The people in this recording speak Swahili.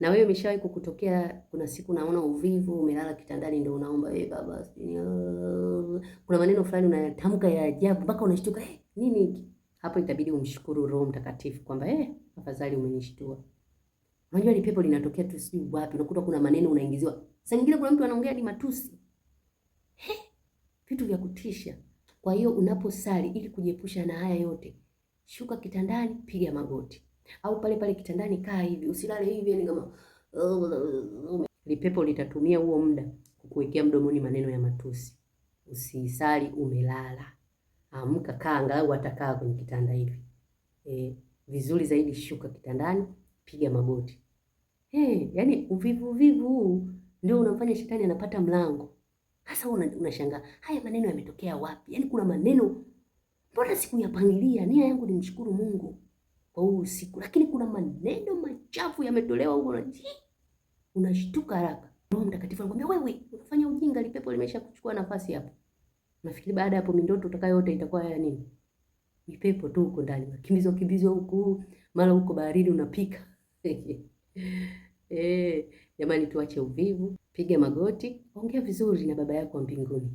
Na wewe imeshawahi kukutokea, kuna siku unaona uvivu, umelala kitandani ndio unaomba baba, kuna maneno fulani unayatamka ya ajabu mpaka unashtuka, nini hiki? Hapo itabidi umshukuru Roho Mtakatifu kwamba afadhali umenishtua. Unajua ni pepo linatokea tu sijui wapi, unakuta kuna maneno unaingiziwa. Saa nyingine kuna mtu anaongea ni matusi. Vitu vya kutisha. Kwa hiyo unaposali ili kujiepusha na haya yote, shuka kitandani, piga magoti. Au pale pale kitandani kaa hivi, usilale hivi ni kama lipepo litatumia huo muda kukuwekea mdomoni maneno ya matusi. Usisali umelala. Amka, kaa angalau atakaa kwenye kitanda hivi. Vizuri zaidi shuka kitandani, piga magoti. Yaani uvivu huu ndio unamfanya shetani anapata mlango. Sasa unashangaa, haya maneno yametokea wapi? Yaani kuna maneno mbona sikuyapangilia? Nia yangu ni mshukuru Mungu kwa huu usiku, lakini kuna maneno machafu yametolewa huko na unashtuka haraka. Roho Mtakatifu anakuambia wewe unafanya ujinga, lipepo limesha kuchukua nafasi hapo. Nafikiri baada ya hapo mindoto utakayoota itakuwa ya nini? Lipepo tu huko ndani. Kimbizwa huku, mara huko baharini unapika. Jamani tuache uvivu, piga magoti, ongea vizuri na baba yako wa mbinguni.